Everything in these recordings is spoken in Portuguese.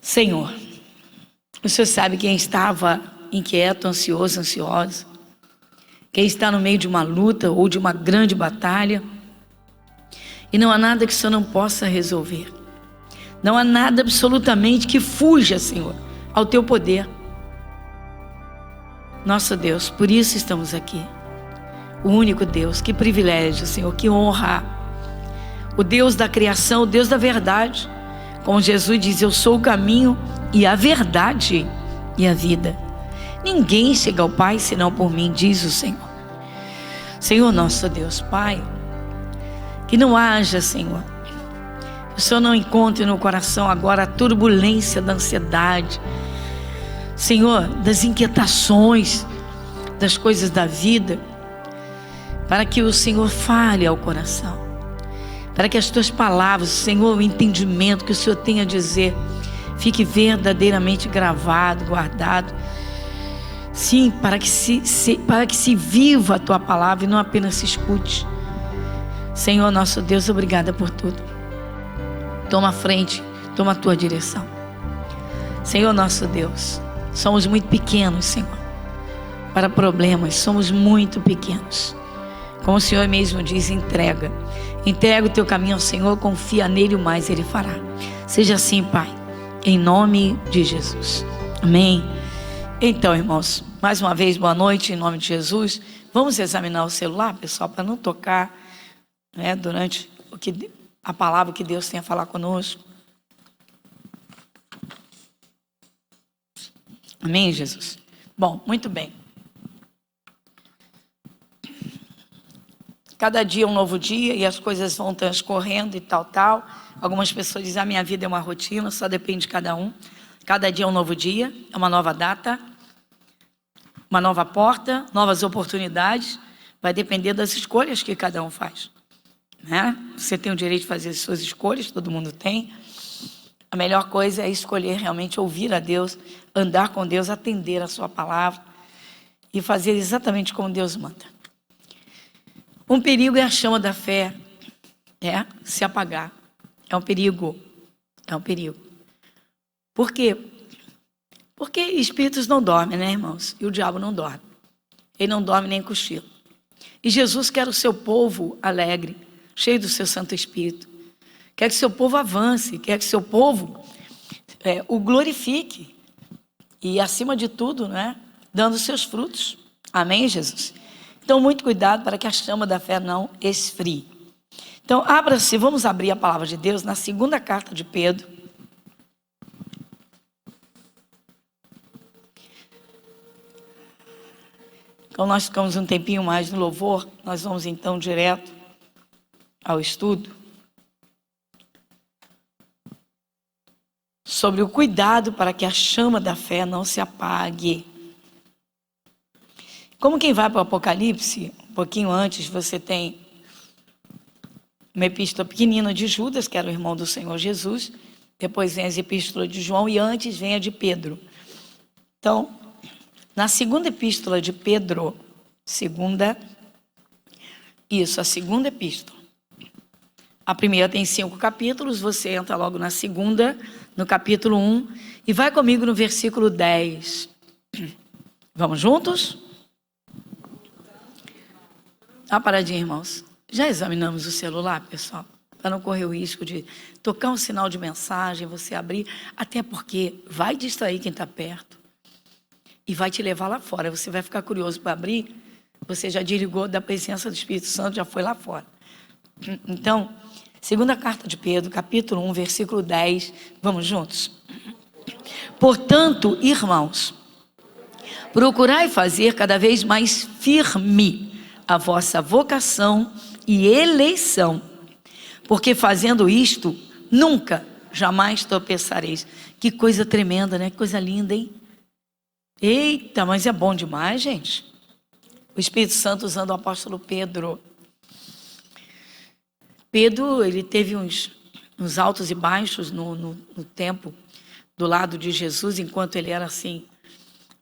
Senhor, o Senhor sabe quem estava inquieto, ansioso, ansiosa, quem está no meio de uma luta ou de uma grande batalha, e não há nada que o Senhor não possa resolver. Não há nada absolutamente que fuja, Senhor, ao Teu poder. Nosso Deus, por isso estamos aqui. O único Deus, que privilégio, Senhor, que honra. O Deus da criação, o Deus da verdade. Como Jesus diz, eu sou o caminho e a verdade e a vida. Ninguém chega ao Pai senão por mim, diz o Senhor. Senhor nosso Deus, Pai, que não haja, Senhor, que o Senhor não encontre no coração agora a turbulência da ansiedade, Senhor, das inquietações, das coisas da vida, para que o Senhor fale ao coração, para que as Tuas palavras, Senhor, o entendimento que o Senhor tem a dizer, fique verdadeiramente gravado, guardado. Sim, para que se viva a Tua palavra e não apenas se escute. Senhor nosso Deus, obrigada por tudo. Toma a frente, toma a Tua direção. Senhor nosso Deus, somos muito pequenos, Senhor, para problemas, somos muito pequenos. Como o Senhor mesmo diz, entrega o Teu caminho ao Senhor, confia nele, o mais Ele fará. Seja assim, Pai, em nome de Jesus. Amém. Então, irmãos, mais uma vez, boa noite, em nome de Jesus. Vamos examinar o celular, pessoal, para não tocar, né, durante a palavra que Deus tem a falar conosco. Amém, Jesus? Bom, muito bem. Cada dia é um novo dia e as coisas vão transcorrendo e tal. Algumas pessoas dizem, a minha vida é uma rotina, só depende de cada um. Cada dia é um novo dia, é uma nova data, uma nova porta, novas oportunidades. Vai depender das escolhas que cada um faz, né? Você tem o direito de fazer as suas escolhas, todo mundo tem. A melhor coisa é escolher realmente ouvir a Deus, andar com Deus, atender a Sua palavra e fazer exatamente como Deus manda. Um perigo é a chama da fé, se apagar. É um perigo. Por quê? Porque espíritos não dormem, né, irmãos? E o diabo não dorme. Ele não dorme nem cochila. E Jesus quer o seu povo alegre, cheio do seu Santo Espírito. Quer que o seu povo avance, quer que o seu povo o glorifique. E acima de tudo, né, dando os seus frutos. Amém, Jesus? Então, muito cuidado para que a chama da fé não esfrie. Então, abra-se, vamos abrir a palavra de Deus na segunda carta de Pedro. Então, nós ficamos um tempinho mais no louvor, nós vamos então direto ao estudo sobre o cuidado para que a chama da fé não se apague. Como quem vai para o Apocalipse, um pouquinho antes, você tem uma epístola pequenina de Judas, que era o irmão do Senhor Jesus, depois vem as epístolas de João e antes vem a de Pedro. Então, na segunda epístola de Pedro, a segunda epístola. A primeira tem 5 capítulos, você entra logo na segunda, no capítulo 1, e vai comigo no versículo 10. Vamos juntos? Dá uma paradinha, irmãos. Já examinamos o celular, pessoal? Para não correr o risco de tocar um sinal de mensagem, você abrir, até porque vai distrair quem está perto e vai te levar lá fora. Você vai ficar curioso para abrir, você já desligou da presença do Espírito Santo, já foi lá fora. Então, segunda carta de Pedro, capítulo 1, versículo 10, vamos juntos? Portanto, irmãos, procurai fazer cada vez mais firme a vossa vocação e eleição, porque fazendo isto, nunca, jamais tropeçareis. Que coisa tremenda, né? Que coisa linda, hein? Eita, mas é bom demais, gente. O Espírito Santo usando o apóstolo Pedro. Pedro, ele teve uns altos e baixos no tempo do lado de Jesus, enquanto ele era assim,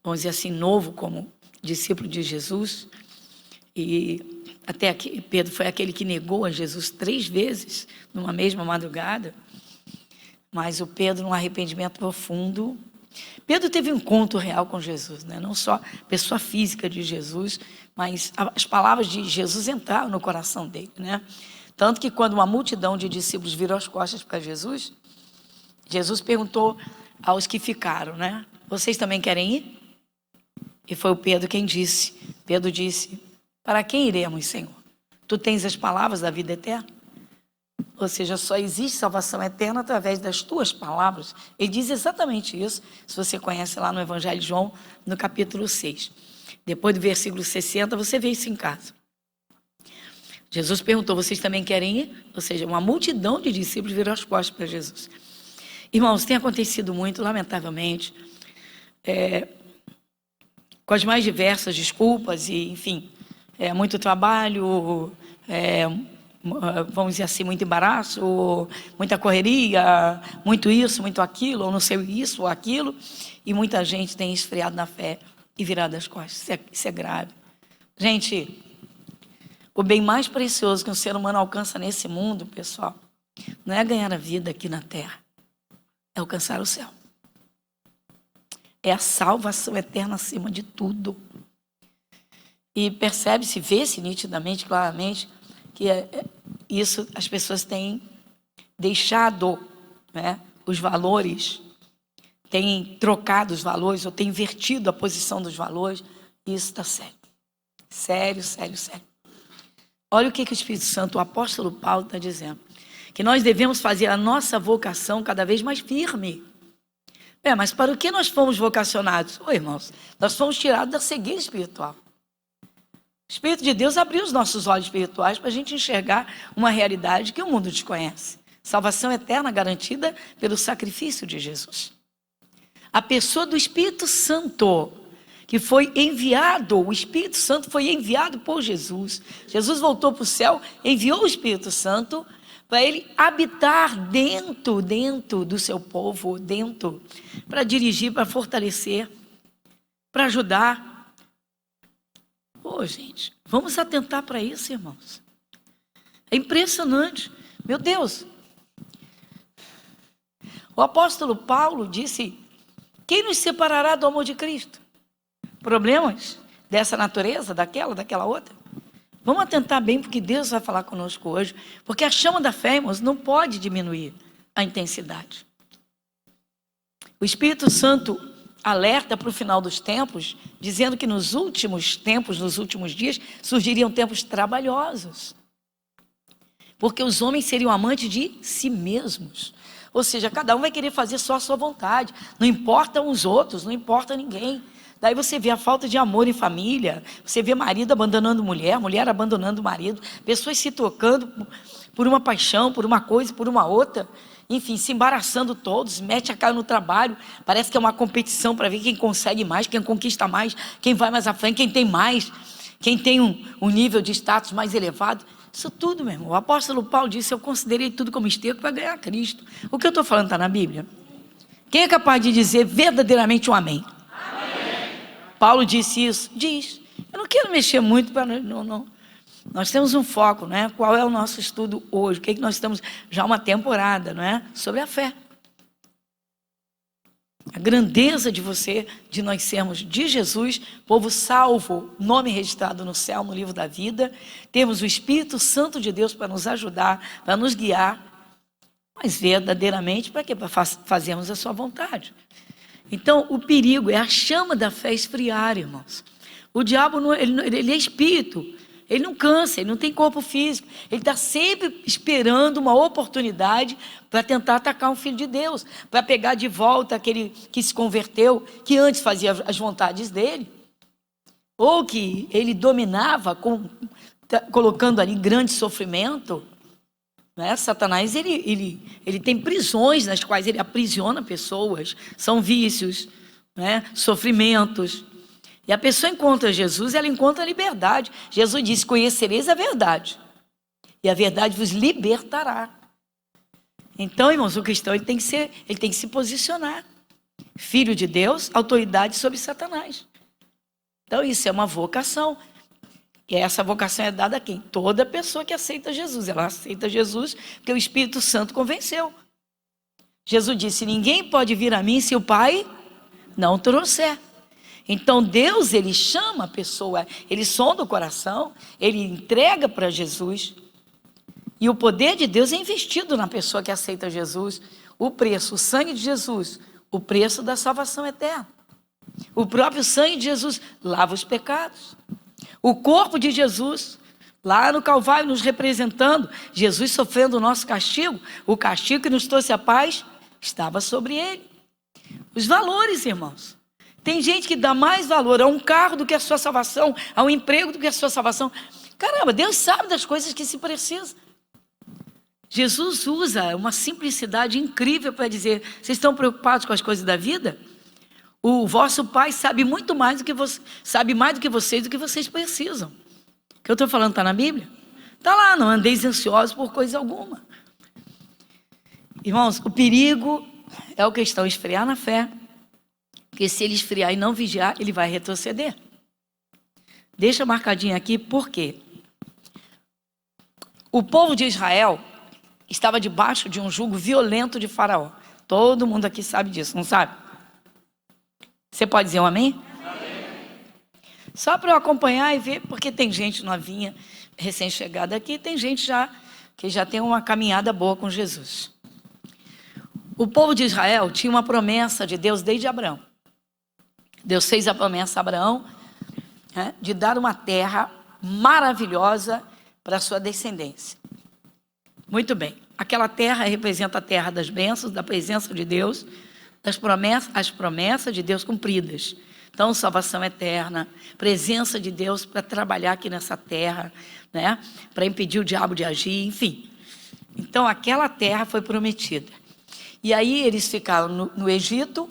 vamos dizer assim, novo como discípulo de Jesus. E até aqui, Pedro foi aquele que negou a Jesus 3 vezes, numa mesma madrugada. Mas o Pedro, num arrependimento profundo, Pedro teve um encontro real com Jesus, né? Não só a pessoa física de Jesus, mas as palavras de Jesus entraram no coração dele, né? Tanto que quando uma multidão de discípulos virou as costas para Jesus, Jesus perguntou aos que ficaram, né? Vocês também querem ir? E foi o Pedro quem disse. Pedro disse: para quem iremos, Senhor? Tu tens as palavras da vida eterna? Ou seja, só existe salvação eterna através das tuas palavras. Ele diz exatamente isso, se você conhece lá no Evangelho de João, no capítulo 6. Depois do versículo 60, você vê isso em casa. Jesus perguntou: vocês também querem ir? Ou seja, uma multidão de discípulos virou as costas para Jesus. Irmãos, tem acontecido muito, lamentavelmente, com as mais diversas desculpas e, enfim, muito trabalho, vamos dizer assim, muito embaraço, muita correria, muito isso, muito aquilo, ou não sei isso ou aquilo, e muita gente tem esfriado na fé e virado as costas. Isso é grave. Gente, o bem mais precioso que um ser humano alcança nesse mundo, pessoal, não é ganhar a vida aqui na terra, é alcançar o céu. É a salvação eterna acima de tudo. E percebe-se, vê-se nitidamente, claramente, que isso as pessoas têm deixado, né, os valores, têm trocado os valores, ou têm invertido a posição dos valores, e isso está sério. Sério, sério, sério. Olha o que o Espírito Santo, o apóstolo Paulo está dizendo. Que nós devemos fazer a nossa vocação cada vez mais firme. Mas para o que nós fomos vocacionados? Irmãos, nós fomos tirados da cegueira espiritual. O Espírito de Deus abriu os nossos olhos espirituais para a gente enxergar uma realidade que o mundo desconhece. Salvação eterna garantida pelo sacrifício de Jesus. A pessoa do Espírito Santo, que foi enviado, o Espírito Santo foi enviado por Jesus. Jesus voltou para o céu, enviou o Espírito Santo para ele habitar dentro do seu povo, para dirigir, para fortalecer, para ajudar. Gente, vamos atentar para isso, irmãos. É impressionante. Meu Deus. O apóstolo Paulo disse: quem nos separará do amor de Cristo? Problemas dessa natureza, daquela outra? Vamos atentar bem, porque Deus vai falar conosco hoje, porque a chama da fé, irmãos, não pode diminuir a intensidade. O Espírito Santo alerta para o final dos tempos, dizendo que nos últimos tempos, nos últimos dias, surgiriam tempos trabalhosos, porque os homens seriam amantes de si mesmos. Ou seja, cada um vai querer fazer só a sua vontade, não importa os outros, não importa ninguém. Daí você vê a falta de amor em família, você vê marido abandonando mulher, mulher abandonando marido, pessoas se trocando por uma paixão, por uma coisa, por uma outra, enfim, se embaraçando todos, mete a cara no trabalho, parece que é uma competição para ver quem consegue mais, quem conquista mais, quem vai mais à frente, quem tem mais, quem tem um nível de status mais elevado. Isso tudo, meu irmão. O apóstolo Paulo disse: eu considerei tudo como esterco para ganhar Cristo. O que eu estou falando está na Bíblia? Quem é capaz de dizer verdadeiramente um amém? Paulo disse isso? Diz. Eu não quero mexer muito para não. Nós temos um foco, né? Qual é o nosso estudo hoje? O que é que nós estamos já uma temporada, não é? Sobre a fé. A grandeza de nós sermos de Jesus, povo salvo, nome registrado no céu, no livro da vida. Temos o Espírito Santo de Deus para nos ajudar, para nos guiar, mas verdadeiramente para quê? Para fazermos a sua vontade. Então, o perigo é a chama da fé esfriar, irmãos. O diabo, ele é espírito, ele não cansa, ele não tem corpo físico. Ele está sempre esperando uma oportunidade para tentar atacar um filho de Deus, para pegar de volta aquele que se converteu, que antes fazia as vontades dele, ou que ele dominava, colocando ali grande sofrimento. Né? Satanás, ele tem prisões nas quais ele aprisiona pessoas, são vícios, né? Sofrimentos. E a pessoa encontra Jesus, ela encontra a liberdade. Jesus disse: conhecereis a verdade, e a verdade vos libertará. Então, irmãos, o cristão ele tem que se posicionar. Filho de Deus, autoridade sobre Satanás. Então, isso é uma vocação. E essa vocação é dada a quem? Toda pessoa que aceita Jesus. Ela aceita Jesus porque o Espírito Santo convenceu. Jesus disse: ninguém pode vir a mim se o Pai não trouxer. Então Deus, ele chama a pessoa, ele sonda o coração, ele entrega para Jesus. E o poder de Deus é investido na pessoa que aceita Jesus. O preço, o sangue de Jesus, o preço da salvação eterna. O próprio sangue de Jesus lava os pecados. O corpo de Jesus, lá no Calvário, nos representando, Jesus sofrendo o nosso castigo, o castigo que nos trouxe a paz, estava sobre ele. Os valores, irmãos. Tem gente que dá mais valor a um carro do que a sua salvação, a um emprego do que a sua salvação. Caramba, Deus sabe das coisas que se precisa. Jesus usa uma simplicidade incrível para dizer: vocês estão preocupados com as coisas da vida? O vosso Pai sabe muito mais do que você, sabe mais do que vocês precisam. O que eu estou falando está na Bíblia? Está lá, não andeis ansiosos por coisa alguma. Irmãos, o perigo é o cristão esfriar na fé, porque se ele esfriar e não vigiar, ele vai retroceder. Deixa marcadinho aqui, por quê? O povo de Israel estava debaixo de um jugo violento de Faraó. Todo mundo aqui sabe disso, não sabe? Você pode dizer um amém? Amém. Só para eu acompanhar e ver, porque tem gente novinha, recém-chegada aqui, tem gente que já tem uma caminhada boa com Jesus. O povo de Israel tinha uma promessa de Deus desde Abraão. Deus fez a promessa a Abraão, de dar uma terra maravilhosa para a sua descendência. Muito bem. Aquela terra representa a terra das bênçãos, da presença de Deus, as promessas de Deus cumpridas. Então, salvação eterna, presença de Deus para trabalhar aqui nessa terra, né? Para impedir o diabo de agir, enfim. Então, aquela terra foi prometida. E aí eles ficaram no Egito,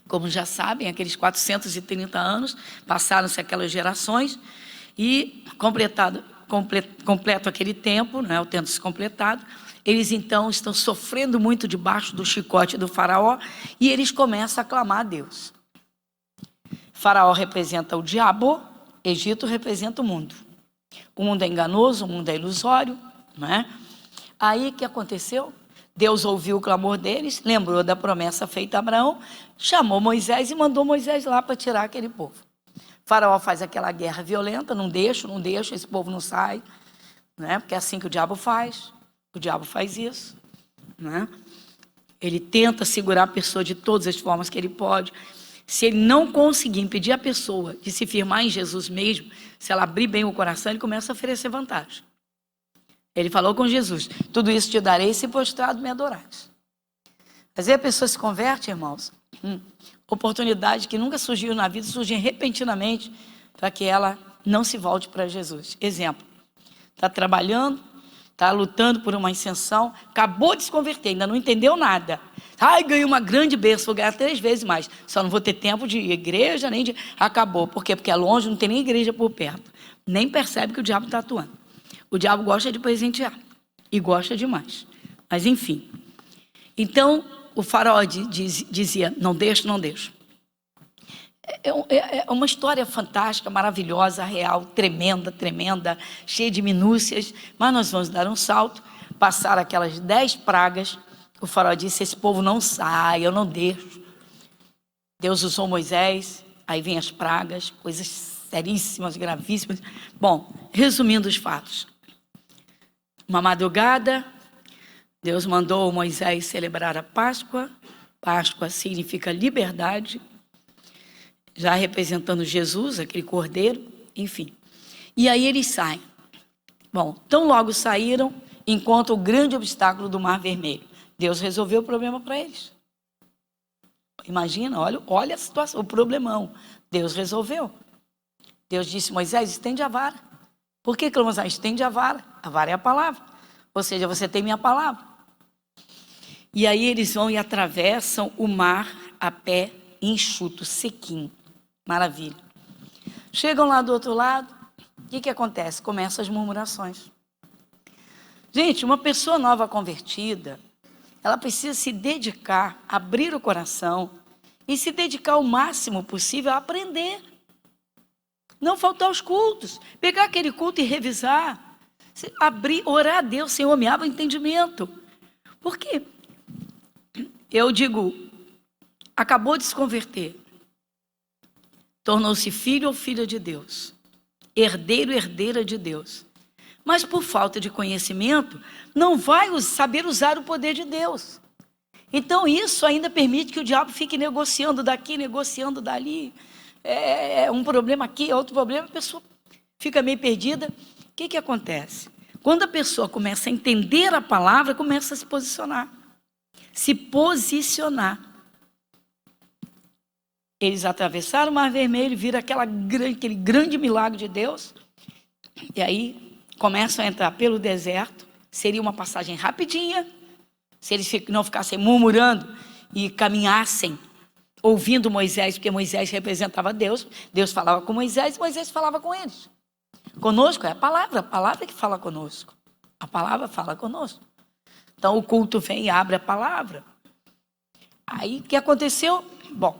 como já sabem, aqueles 430 anos, passaram-se aquelas gerações, e completo aquele tempo, né, o tempo se completado, eles então estão sofrendo muito debaixo do chicote do faraó, e eles começam a clamar a Deus. Faraó representa o diabo, Egito representa o mundo. O mundo é enganoso, o mundo é ilusório, né? Aí o que aconteceu? Deus ouviu o clamor deles, lembrou da promessa feita a Abraão, chamou Moisés e mandou Moisés lá para tirar aquele povo. Faraó faz aquela guerra violenta, não deixa, esse povo não sai, né? Porque é assim que o diabo faz isso, né? Ele tenta segurar a pessoa de todas as formas que ele pode. Se ele não conseguir impedir a pessoa de se firmar em Jesus mesmo, se ela abrir bem o coração, ele começa a oferecer vantagem. Ele falou com Jesus: tudo isso te darei se prostrado me adorares. Às vezes a pessoa se converte, irmãos, oportunidade que nunca surgiu na vida, surgem repentinamente para que ela não se volte para Jesus. Exemplo, está trabalhando, está lutando por uma ascensão, acabou de se converter, ainda não entendeu nada. Ai, ganhei uma grande bênção, vou ganhar 3 vezes mais. Só não vou ter tempo de igreja, nem de... Acabou. Por quê? Porque é longe, não tem nem igreja por perto. Nem percebe que o diabo está atuando. O diabo gosta de presentear. E gosta demais. Mas, enfim. Então, o faraó dizia: não deixo, não deixo. É uma história fantástica, maravilhosa, real, tremenda, cheia de minúcias. Mas nós vamos dar um salto, passar aquelas 10 pragas. O faraó disse: esse povo não sai, eu não deixo. Deus usou Moisés, aí vem as pragas, coisas seríssimas, gravíssimas. Bom, resumindo os fatos. Uma madrugada, Deus mandou Moisés celebrar a Páscoa. Páscoa significa liberdade, já representando Jesus, aquele cordeiro, enfim. E aí eles saem. Bom, tão logo saíram, encontram o grande obstáculo do Mar Vermelho. Deus resolveu o problema para eles. Imagina, olha a situação, o problemão. Deus resolveu. Deus disse: Moisés, estende a vara. Por que Moisés estende a vara? A vara é a palavra. Ou seja, você tem minha palavra. E aí eles vão e atravessam o mar a pé enxuto, sequinho. Maravilha. Chegam lá do outro lado, o que acontece? Começam as murmurações. Gente, uma pessoa nova convertida, ela precisa se dedicar, abrir o coração e se dedicar o máximo possível a aprender. Não faltar aos cultos, pegar aquele culto e revisar, abrir, orar a Deus: Senhor, me abra o entendimento. Por quê? eu digo, acabou de se converter, tornou-se filho ou filha de Deus, herdeiro, herdeira de Deus, mas por falta de conhecimento, não vai saber usar o poder de Deus. Então isso ainda permite que o diabo fique negociando daqui, negociando dali, um problema aqui, outro problema, a pessoa fica meio perdida. O que acontece? Quando a pessoa começa a entender a palavra, começa a se posicionar. Se posicionar. Eles atravessaram o Mar Vermelho, viram aquele grande milagre de Deus, e aí começam a entrar pelo deserto. Seria uma passagem rapidinha, se eles não ficassem murmurando e caminhassem ouvindo Moisés, porque Moisés representava Deus. Deus falava com Moisés, Moisés falava com eles. Conosco é a palavra que fala conosco. A palavra fala conosco. Então o culto vem e abre a palavra. Aí o que aconteceu? Bom,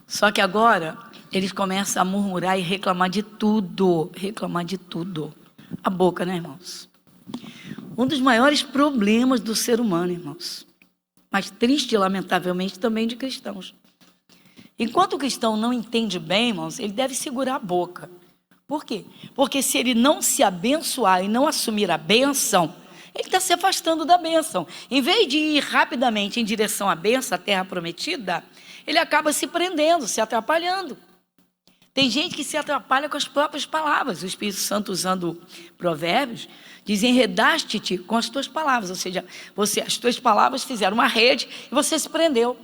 só que agora eles começam a murmurar e reclamar de tudo. Reclamar de tudo. A boca, né, irmãos? Um dos maiores problemas do ser humano, irmãos. Mas triste, lamentavelmente, também de cristãos. Enquanto o cristão não entende bem, irmãos, ele deve segurar a boca. Por quê? Porque se ele não se abençoar e não assumir a bênção, ele está se afastando da bênção. Em vez de ir rapidamente em direção à bênção, à terra prometida, ele acaba se prendendo, se atrapalhando. Tem gente que se atrapalha com as próprias palavras. O Espírito Santo, usando Provérbios, diz: enredaste-te com as tuas palavras. Ou seja, as tuas palavras fizeram uma rede e você se prendeu.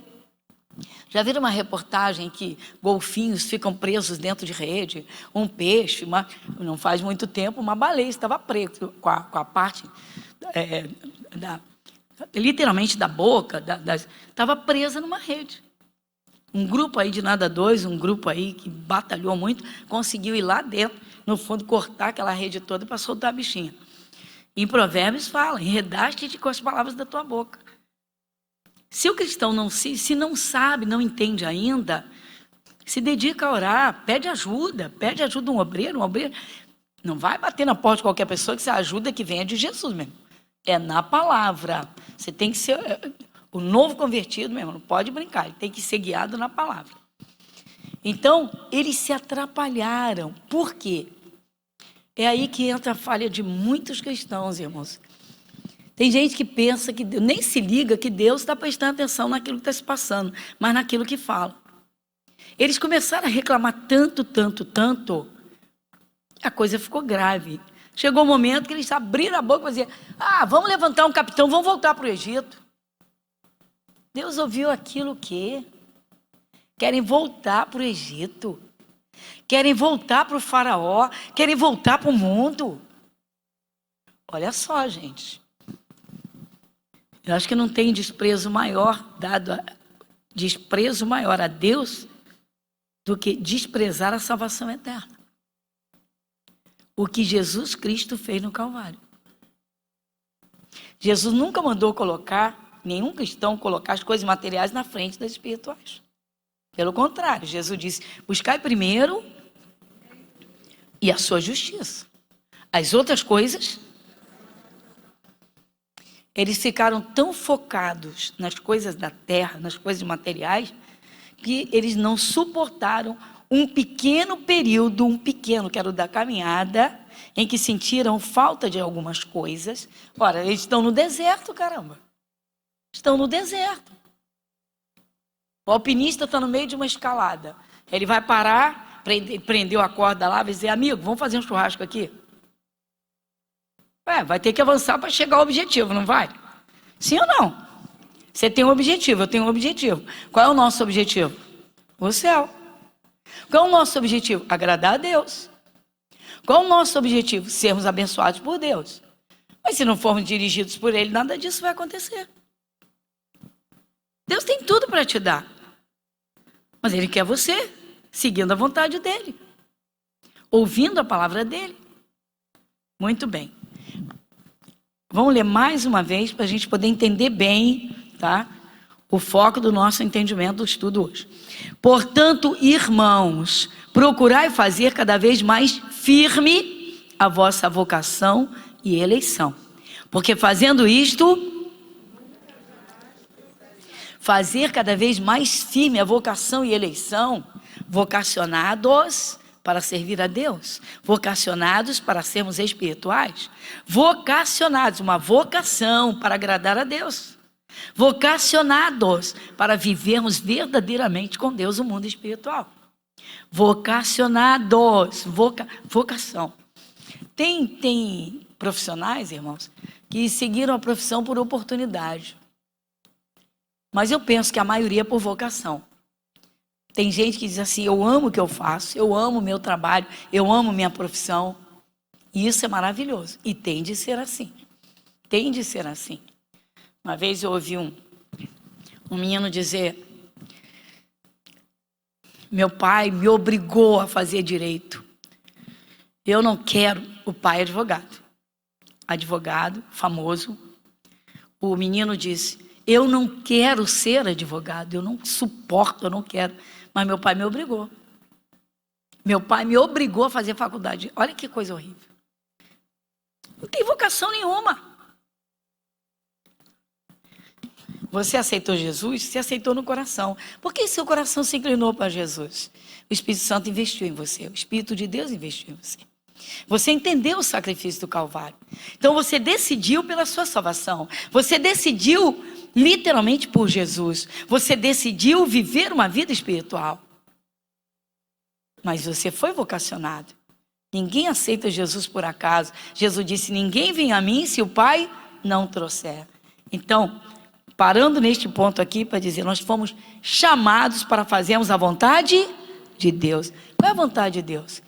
Já viram uma reportagem que golfinhos ficam presos dentro de rede? Um peixe, não faz muito tempo, uma baleia estava presa com a parte, literalmente da boca, estava presa numa rede. Um grupo aí de nadadores, um grupo aí que batalhou muito, conseguiu ir lá dentro, no fundo, cortar aquela rede toda para soltar a bichinha. Em Provérbios fala: enredaste-te com as palavras da tua boca. Se o cristão se não sabe, não entende ainda, se dedica a orar, pede ajuda um obreiro. Não vai bater na porta de qualquer pessoa, que se a ajuda que venha de Jesus mesmo. É na palavra. Você tem que ser o novo convertido mesmo, não pode brincar, ele tem que ser guiado na palavra. Então, eles se atrapalharam. Por quê? É aí que entra a falha de muitos cristãos, irmãos. Tem gente que pensa que Deus, nem se liga que Deus está prestando atenção naquilo que está se passando, mas naquilo que fala. Eles começaram a reclamar tanto, a coisa ficou grave. Chegou o momento que eles abriram a boca e diziam: vamos levantar um capitão, vamos voltar para o Egito. Deus ouviu aquilo que querem voltar para o Egito, querem voltar para o faraó, querem voltar para o mundo. Olha só, gente. Eu acho que não tem desprezo maior a Deus do que desprezar a salvação eterna. O que Jesus Cristo fez no Calvário. Jesus nunca mandou nenhum cristão colocar as coisas materiais na frente das espirituais. Pelo contrário, Jesus disse: buscai primeiro e a sua justiça. As outras coisas, eles ficaram tão focados nas coisas da terra, nas coisas materiais, que eles não suportaram um pequeno período, que era o da caminhada, em que sentiram falta de algumas coisas. Ora, eles estão no deserto, caramba. Estão no deserto. O alpinista está no meio de uma escalada. Ele vai parar, prendeu a corda lá, vai dizer: amigo, vamos fazer um churrasco aqui? Vai ter que avançar para chegar ao objetivo, não vai? Sim ou não? Você tem um objetivo, eu tenho um objetivo. Qual é o nosso objetivo? O céu. Qual é o nosso objetivo? Agradar a Deus. Qual é o nosso objetivo? Sermos abençoados por Deus. Mas se não formos dirigidos por Ele, nada disso vai acontecer. Deus tem tudo para te dar. Mas Ele quer você seguindo a vontade dEle. Ouvindo a palavra dEle. Muito bem. Vamos ler mais uma vez para a gente poder entender bem, tá? O foco do nosso entendimento do estudo hoje. Portanto, irmãos, procurai fazer cada vez mais firme a vossa vocação e eleição. Porque fazendo isto, fazer cada vez mais firme a vocação e eleição, vocacionados para servir a Deus, vocacionados para sermos espirituais, vocacionados, uma vocação para agradar a Deus, vocacionados para vivermos verdadeiramente com Deus o mundo espiritual, vocacionados, vocação. Tem profissionais, irmãos, que seguiram a profissão por oportunidade, mas eu penso que a maioria é por vocação. Tem gente que diz assim, eu amo o que eu faço, eu amo o meu trabalho, eu amo minha profissão. E isso é maravilhoso. E tem de ser assim. Tem de ser assim. Uma vez eu ouvi um menino dizer, meu pai me obrigou a fazer direito. Eu não quero. O pai é advogado, famoso. O menino disse, eu não quero ser advogado, eu não suporto, eu não quero. Mas meu pai me obrigou. Meu pai me obrigou a fazer faculdade. Olha que coisa horrível. Não tem vocação nenhuma. Você aceitou Jesus? Você aceitou no coração. Por que seu coração se inclinou para Jesus? O Espírito Santo investiu em você. O Espírito de Deus investiu em você. Você entendeu o sacrifício do Calvário. Então você decidiu pela sua salvação. Você decidiu literalmente por Jesus. Você decidiu viver uma vida espiritual. Mas você foi vocacionado. Ninguém aceita Jesus por acaso. Jesus disse, ninguém vem a mim se o Pai não trouxer. Então, parando neste ponto aqui para dizer, nós fomos chamados para fazermos a vontade de Deus. Qual é a vontade de Deus?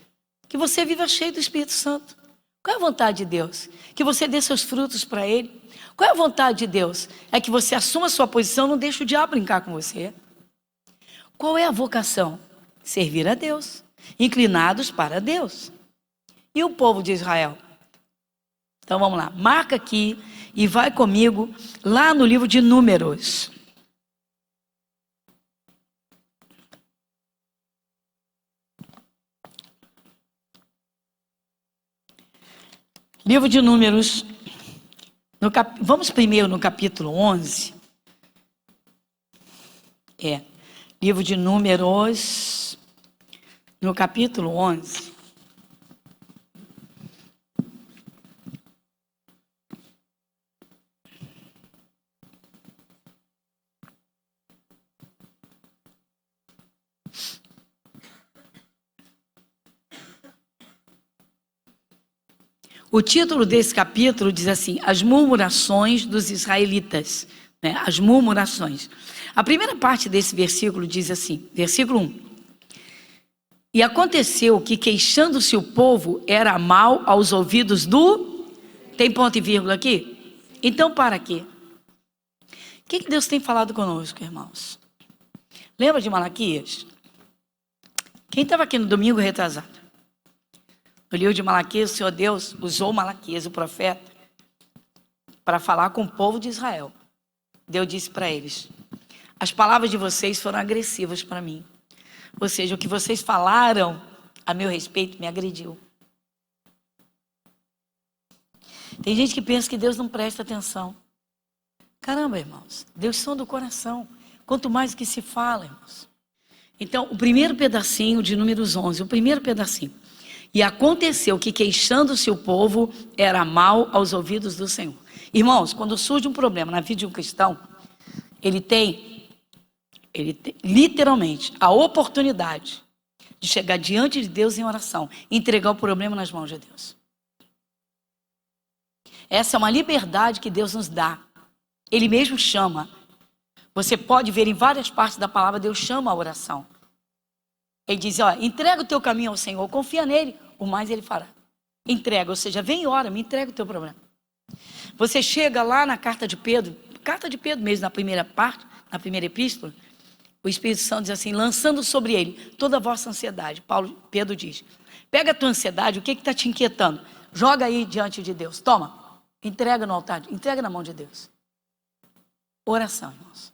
Que você viva cheio do Espírito Santo. Qual é a vontade de Deus? Que você dê seus frutos para Ele. Qual é a vontade de Deus? É que você assuma a sua posição, não deixe o diabo brincar com você. Qual é a vocação? Servir a Deus, inclinados para Deus. E o povo de Israel? Então vamos lá, marca aqui e vai comigo lá no livro de Números. Livro de Números, vamos primeiro no capítulo 11. Livro de Números, no capítulo 11. O título desse capítulo diz assim, as murmurações dos israelitas, né? As murmurações. A primeira parte desse versículo diz assim, versículo 1. E aconteceu que queixando-se o povo era mal aos ouvidos do... Tem ponto e vírgula aqui? Então para aqui. O que Deus tem falado conosco, irmãos? Lembra de Malaquias? Quem estava aqui no domingo retrasado? No livro de Malaquias, o Senhor Deus usou Malaquias, o profeta, para falar com o povo de Israel. Deus disse para eles, as palavras de vocês foram agressivas para mim. Ou seja, o que vocês falaram a meu respeito me agrediu. Tem gente que pensa que Deus não presta atenção. Caramba, irmãos, Deus sonda o coração. Quanto mais que se fala, irmãos. Então, o primeiro pedacinho de Números 11, o primeiro pedacinho. E aconteceu que queixando-se o povo era mal aos ouvidos do Senhor. Irmãos, quando surge um problema na vida de um cristão, ele tem literalmente a oportunidade de chegar diante de Deus em oração e entregar o problema nas mãos de Deus. Essa é uma liberdade que Deus nos dá. Ele mesmo chama. Você pode ver em várias partes da palavra, Deus chama a oração. Ele diz, entrega o teu caminho ao Senhor, confia nele, o mais ele fará. Entrega, ou seja, vem e ora, me entrega o teu problema. Você chega lá na carta de Pedro mesmo, na primeira parte, na primeira epístola, o Espírito Santo diz assim, lançando sobre ele toda a vossa ansiedade. Pedro diz, pega a tua ansiedade, o que está te inquietando? Joga aí diante de Deus, toma, entrega no altar, entrega na mão de Deus. Oração, irmãos.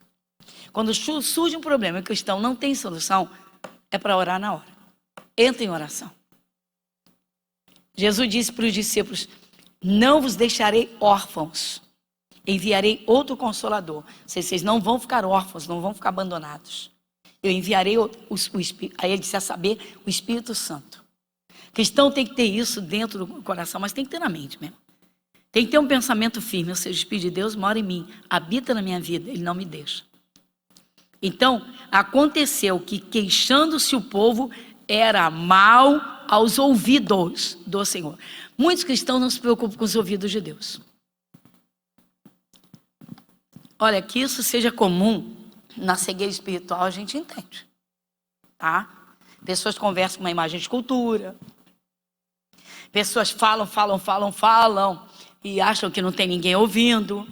Quando surge um problema e o cristão não tem solução, é para orar na hora. Entra em oração. Jesus disse para os discípulos, não vos deixarei órfãos. enviarei outro Consolador. Vocês não vão ficar órfãos, não vão ficar abandonados. Eu enviarei o Espírito. Aí ele disse, a saber, o Espírito Santo. O cristão tem que ter isso dentro do coração, mas tem que ter na mente mesmo. Tem que ter um pensamento firme, ou seja, o Espírito de Deus mora em mim, habita na minha vida, ele não me deixa. Então, aconteceu que, queixando-se o povo, era mal aos ouvidos do Senhor. Muitos cristãos não se preocupam com os ouvidos de Deus. Olha, que isso seja comum na cegueira espiritual, a gente entende, tá? Pessoas conversam com uma imagem de escultura, pessoas falam e acham que não tem ninguém ouvindo,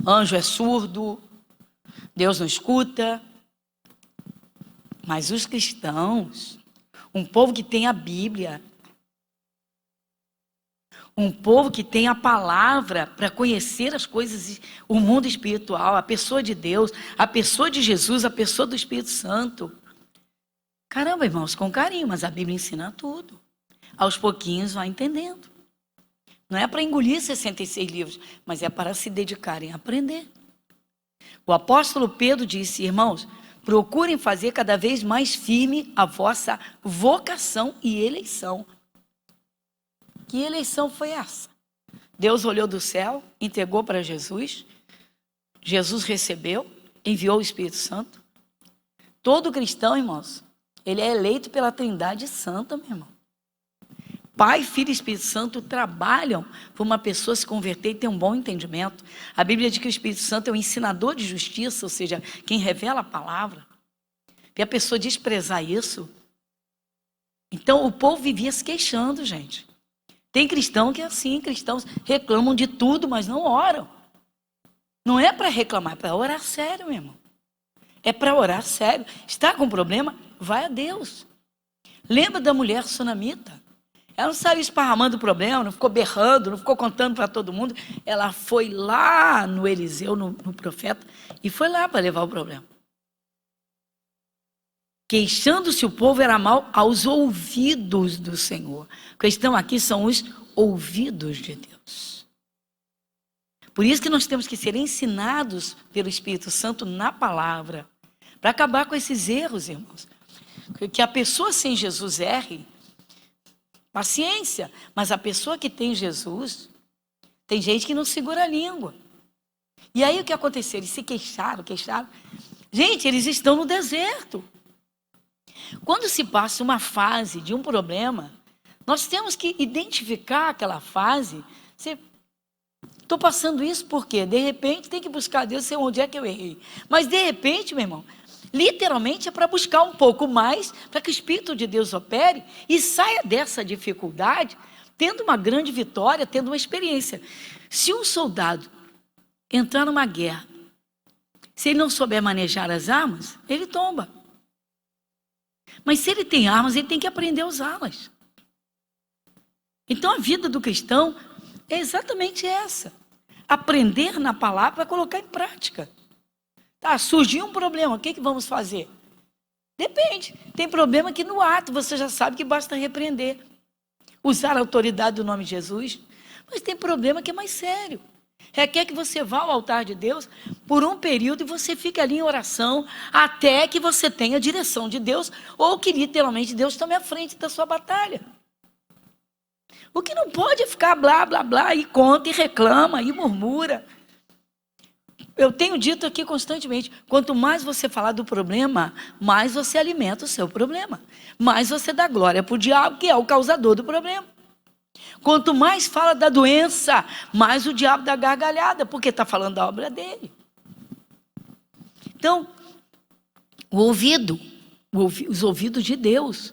anjo é surdo, Deus não escuta. Mas os cristãos, um povo que tem a Bíblia, um povo que tem a palavra para conhecer as coisas, o mundo espiritual, a pessoa de Deus, a pessoa de Jesus, a pessoa do Espírito Santo. Caramba, irmãos, com carinho, mas a Bíblia ensina tudo. Aos pouquinhos vai entendendo. Não é para engolir 66 livros, mas é para se dedicarem a aprender. O apóstolo Pedro disse, irmãos, procurem fazer cada vez mais firme a vossa vocação e eleição. Que eleição foi essa? Deus olhou do céu, entregou para Jesus, Jesus recebeu, enviou o Espírito Santo. Todo cristão, irmãos, ele é eleito pela Trindade Santa, meu irmão. Pai, Filho e Espírito Santo trabalham para uma pessoa se converter e ter um bom entendimento. A Bíblia diz que o Espírito Santo é o ensinador de justiça, ou seja, quem revela a palavra. E a pessoa desprezar isso. Então, o povo vivia se queixando, gente. Tem cristão que é assim, cristãos reclamam de tudo, mas não oram. Não é para reclamar, é para orar sério, meu irmão. É para orar sério. Está com problema? Vai a Deus. Lembra da mulher sunamita? Ela não saiu esparramando o problema, não ficou berrando, não ficou contando para todo mundo. Ela foi lá no Eliseu, no profeta, e foi lá para levar o problema. Queixando-se o povo era mal aos ouvidos do Senhor. A questão aqui são os ouvidos de Deus. Por isso que nós temos que ser ensinados pelo Espírito Santo na palavra, para acabar com esses erros, irmãos. Que a pessoa sem Jesus erre, paciência, mas a pessoa que tem Jesus, tem gente que não segura a língua. E aí o que aconteceu? Eles se queixaram. Gente, eles estão no deserto. Quando se passa uma fase de um problema, nós temos que identificar aquela fase. Estou passando isso porque, de repente, tem que buscar Deus, sei onde é que eu errei. Mas, de repente, meu irmão, literalmente é para buscar um pouco mais, para que o Espírito de Deus opere e saia dessa dificuldade, tendo uma grande vitória, tendo uma experiência. Se um soldado entrar numa guerra, se ele não souber manejar as armas, ele tomba. Mas se ele tem armas, ele tem que aprender a usá-las. Então a vida do cristão é exatamente essa. Aprender na palavra para colocar em prática. Tá, surgiu um problema, o que vamos fazer? Depende. Tem problema que no ato você já sabe que basta repreender. Usar a autoridade do nome de Jesus. Mas tem problema que é mais sério. Requer que você vá ao altar de Deus por um período e você fique ali em oração até que você tenha a direção de Deus ou que literalmente Deus tome a frente da sua batalha. O que não pode é ficar blá, blá, blá e conta e reclama e murmura. Eu tenho dito aqui constantemente, quanto mais você falar do problema, mais você alimenta o seu problema. Mais você dá glória para o diabo, que é o causador do problema. Quanto mais fala da doença, mais o diabo dá gargalhada, porque está falando da obra dele. Então, os ouvidos de Deus.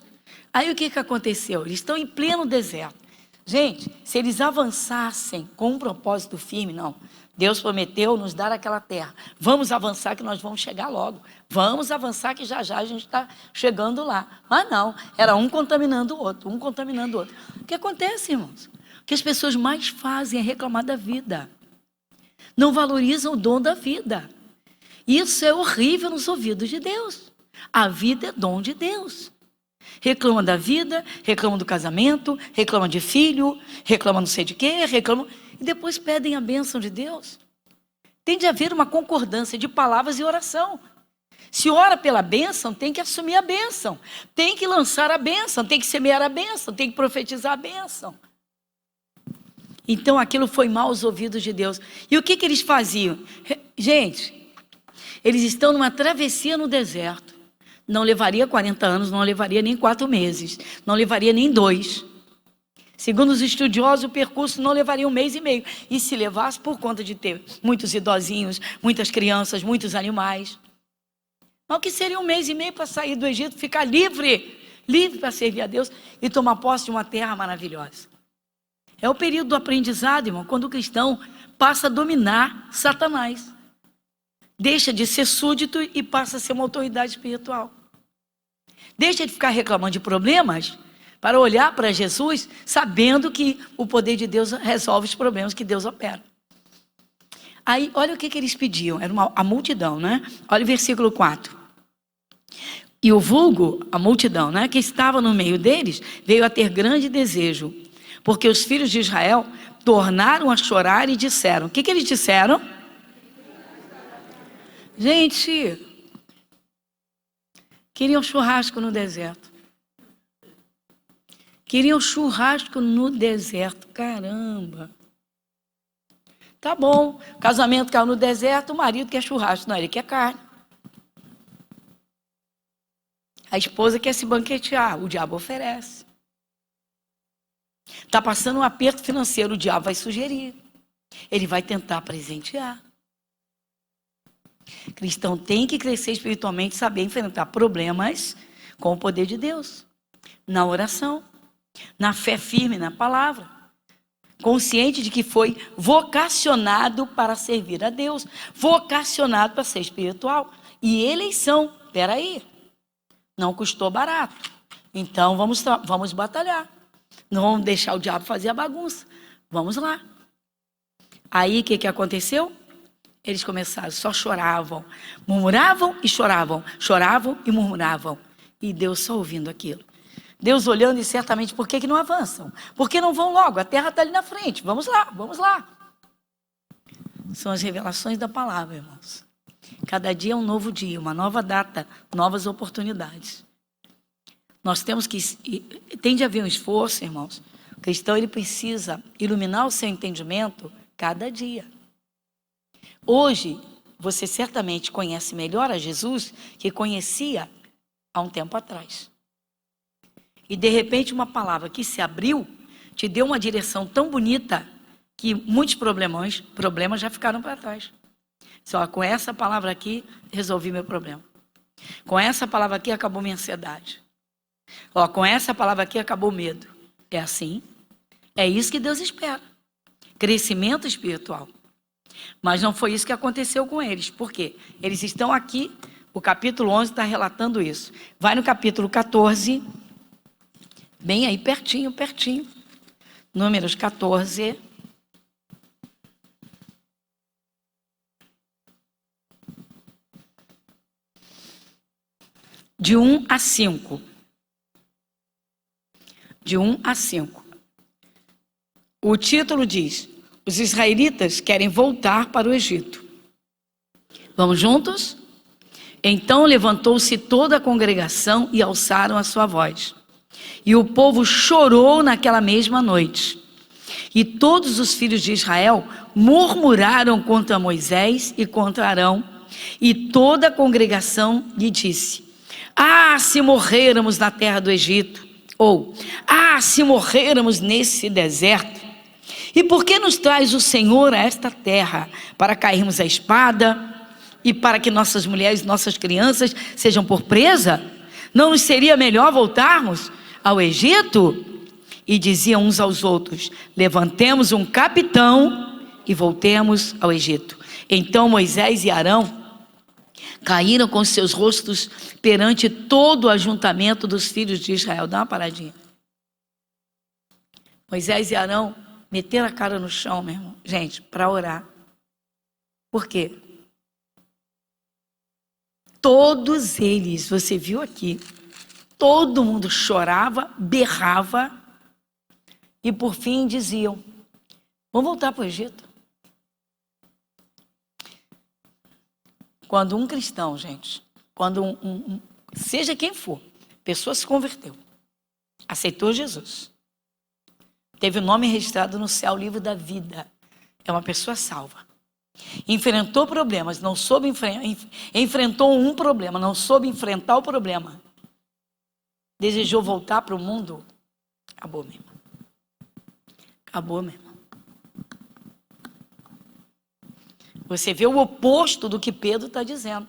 Aí o que aconteceu? Eles estão em pleno deserto. Gente, se eles avançassem com um propósito firme, não. Deus prometeu nos dar aquela terra. Vamos avançar que nós vamos chegar logo. Vamos avançar que já já a gente está chegando lá. Mas não, era um contaminando o outro, um contaminando o outro. O que acontece, irmãos? O que as pessoas mais fazem é reclamar da vida. Não valorizam o dom da vida. Isso é horrível nos ouvidos de Deus. A vida é dom de Deus. Reclama da vida, reclama do casamento, reclama de filho, reclama não sei de quê, reclama... E depois pedem a bênção de Deus. Tem de haver uma concordância de palavras e oração. Se ora pela bênção, tem que assumir a bênção. Tem que lançar a bênção, tem que semear a bênção, tem que profetizar a bênção. Então aquilo foi mal aos ouvidos de Deus. E o que eles faziam? Gente, eles estão numa travessia no deserto. Não levaria 40 anos, não levaria nem 4 meses, não levaria nem 2. Segundo os estudiosos, o percurso não levaria 1 mês e meio. E se levasse, por conta de ter muitos idosinhos, muitas crianças, muitos animais. Mas o que seria 1 mês e meio para sair do Egito, ficar livre para servir a Deus e tomar posse de uma terra maravilhosa. É o período do aprendizado, irmão, quando o cristão passa a dominar Satanás. Deixa de ser súdito e passa a ser uma autoridade espiritual. Deixa de ficar reclamando de problemas para olhar para Jesus, sabendo que o poder de Deus resolve os problemas que Deus opera. Aí, olha o que eles pediam, era a multidão, né? Olha o versículo 4. E o vulgo, a multidão, né, que estava no meio deles, veio a ter grande desejo, porque os filhos de Israel tornaram a chorar e disseram. O que eles disseram? Gente, queriam churrasco no deserto. Queriam churrasco no deserto, caramba. Tá bom, casamento caiu no deserto, o marido quer churrasco, não, ele quer carne. A esposa quer se banquetear, o diabo oferece. Está passando um aperto financeiro, o diabo vai sugerir. Ele vai tentar presentear. Cristão tem que crescer espiritualmente, saber enfrentar problemas com o poder de Deus. Na oração, na fé firme na palavra. Consciente de que foi vocacionado para servir a Deus. Vocacionado para ser espiritual. E eleição, peraí, não custou barato. Então vamos batalhar. Não vamos deixar o diabo fazer a bagunça. Vamos lá. Aí o que aconteceu? Eles começaram, só choravam, murmuravam e choravam, choravam e murmuravam. E Deus só ouvindo aquilo. Deus olhando e certamente, por que não avançam? Por que não vão logo? A terra está ali na frente, vamos lá, vamos lá. São as revelações da palavra, irmãos. Cada dia é um novo dia, uma nova data, novas oportunidades. Nós temos que, tem de haver um esforço, irmãos. O cristão, ele precisa iluminar o seu entendimento cada dia. Hoje, você certamente conhece melhor a Jesus que conhecia há um tempo atrás. E de repente uma palavra que se abriu, te deu uma direção tão bonita que muitos problemas já ficaram para trás. Só com essa palavra aqui, resolvi meu problema. Com essa palavra aqui, acabou minha ansiedade. Com essa palavra aqui, acabou o medo. É assim? É isso que Deus espera. Crescimento espiritual. Mas não foi isso que aconteceu com eles. Por quê? Eles estão aqui, o capítulo 11 está relatando isso. Vai no capítulo 14, bem aí, pertinho. Números 14. De 1 a 5. De 1 a 5. O título diz: os israelitas querem voltar para o Egito. Vamos juntos? Então levantou-se toda a congregação e alçaram a sua voz. E o povo chorou naquela mesma noite. E todos os filhos de Israel murmuraram contra Moisés e contra Arão. E toda a congregação lhe disse: ah, se morrêramos na terra do Egito! Ou, ah, se morrêramos nesse deserto! E por que nos traz o Senhor a esta terra? Para cairmos à espada e para que nossas mulheres e nossas crianças sejam por presa? Não nos seria melhor voltarmos ao Egito? E diziam uns aos outros: levantemos um capitão e voltemos ao Egito. Então Moisés e Arão caíram com seus rostos perante todo o ajuntamento dos filhos de Israel. Dá uma paradinha. Moisés e Arão meteram a cara no chão, meu irmão, gente, para orar. Por quê? Todos eles, você viu aqui, todo mundo chorava, berrava e por fim diziam: vamos voltar para o Egito. Quando um cristão, gente, quando seja quem for, pessoa se converteu, aceitou Jesus, teve o nome registrado no céu, livro da vida, é uma pessoa salva. Enfrentou problemas, não soube enfrentou um problema, não soube enfrentar o problema, desejou voltar para o mundo, acabou mesmo. Acabou mesmo. Você vê o oposto do que Pedro está dizendo.